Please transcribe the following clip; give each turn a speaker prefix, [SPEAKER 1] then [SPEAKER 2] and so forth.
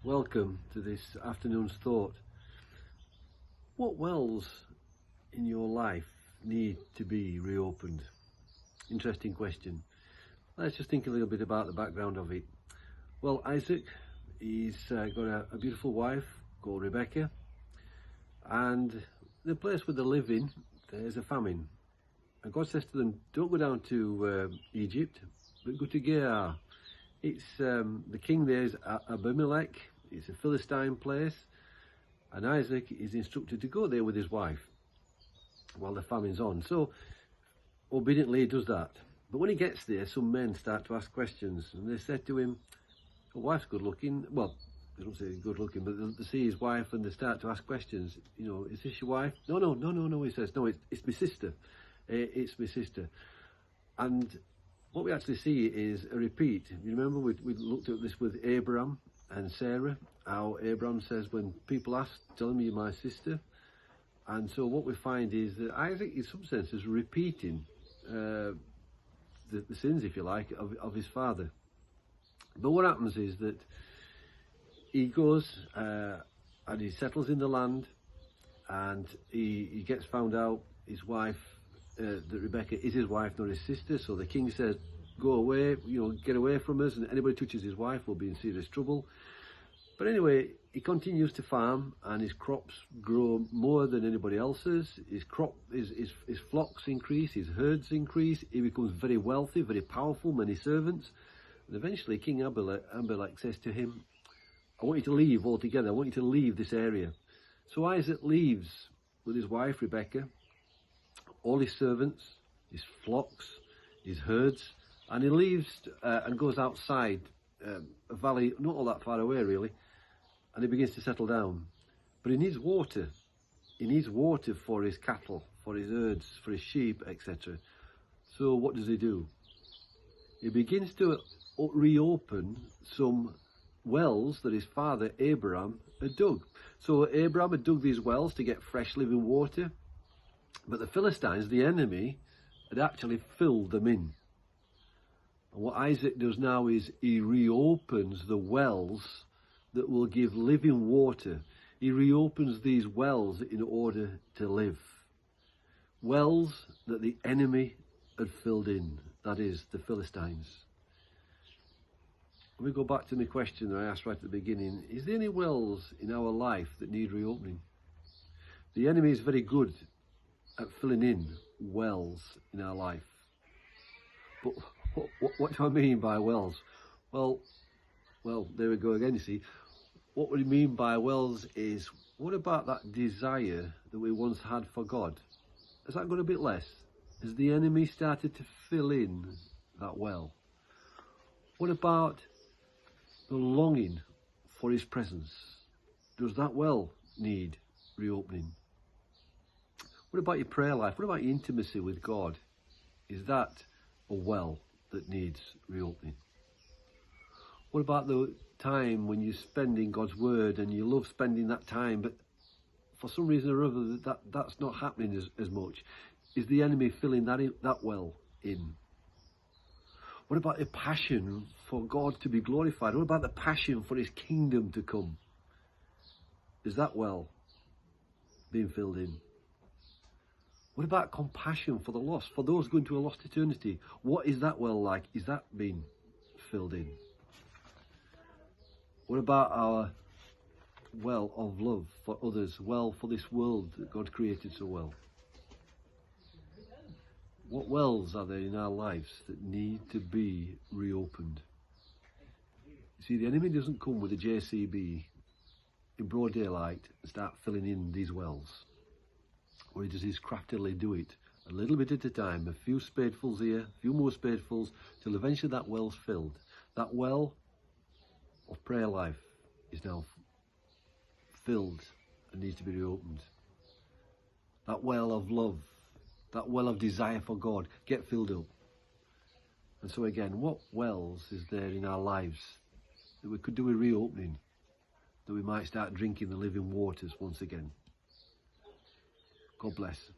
[SPEAKER 1] Welcome to this afternoon's thought. What wells in your life need to be reopened? Interesting question. Let's just think a little bit about the background of it. Well, Isaac, he's got a beautiful wife called Rebecca, and the place where they live in, there's a famine. And God says to them, don't go down to Egypt, but go to Gerar. It's the king there is Abimelech. It's a Philistine place, and Isaac is instructed to go there with his wife while the famine's on. So obediently he does that. But when he gets there, some men start to ask questions, and they said to him, "Your wife's good looking." Well, they don't say good looking, but they see his wife and they start to ask questions. You know, is this your wife? No. He says, no, it's my sister. It's my sister. And what we actually see is a repeat. You remember we looked at this with Abraham and Sarah, how Abraham says, when people ask, tell them you're my sister. And so what we find is that Isaac, in some sense, is repeating the sins, if you like, of his father. But what happens is that he goes and he settles in the land, and he gets found out his wife, that Rebecca is his wife, not his sister. So the king says, go away, get away from us, and anybody who touches his wife will be in serious trouble. But anyway, he continues to farm, and his crops grow more than anybody else's. His flocks increase, his herds increase. He becomes very wealthy, very powerful, many servants. And eventually King Abimelech says to him, I want you to leave altogether. I want you to leave this area. So Isaac leaves with his wife Rebecca, all his servants, his flocks, his herds, and he leaves and goes outside a valley not all that far away really, and he begins to settle down. But he needs water. He needs water for his cattle, for his herds, for his sheep, etc. So what does he do? He begins to reopen some wells that his father Abraham had dug. So Abraham had dug these wells to get fresh living water, but the Philistines, the enemy, had actually filled them in. And what Isaac does now is he reopens the wells that will give living water. He reopens these wells in order to live. Wells that the enemy had filled in, that is, the Philistines. Let me go back to my question that I asked right at the beginning. Is there any wells in our life that need reopening? The enemy is very good at filling in wells in our life. But what do I mean by wells? Well, there we go again, you see. What we mean by wells is, what about that desire that we once had for God? Has that got a bit less? Has the enemy started to fill in that well? What about the longing for his presence? Does that well need reopening? What about your prayer life? What about your intimacy with God? Is that a well that needs reopening? What about the time when you spend in God's Word and you love spending that time, but for some reason or other that's not happening as much? Is the enemy filling that well in? What about the passion for God to be glorified? What about the passion for his kingdom to come? Is that well being filled in? What about compassion for the lost, for those going to a lost eternity? What is that well like? Is that being filled in? What about our well of love for others, well for this world that God created so well? What wells are there in our lives that need to be reopened? You see, the enemy doesn't come with a JCB in broad daylight and start filling in these wells. Or he does his craftily do it a little bit at a time, a few spadefuls here, a few more spadefuls, till eventually that well's filled. That well of prayer life is now filled and needs to be reopened. That well of love, that well of desire for God, get filled up. And so again, what wells is there in our lives that we could do a reopening, that we might start drinking the living waters once again? God bless.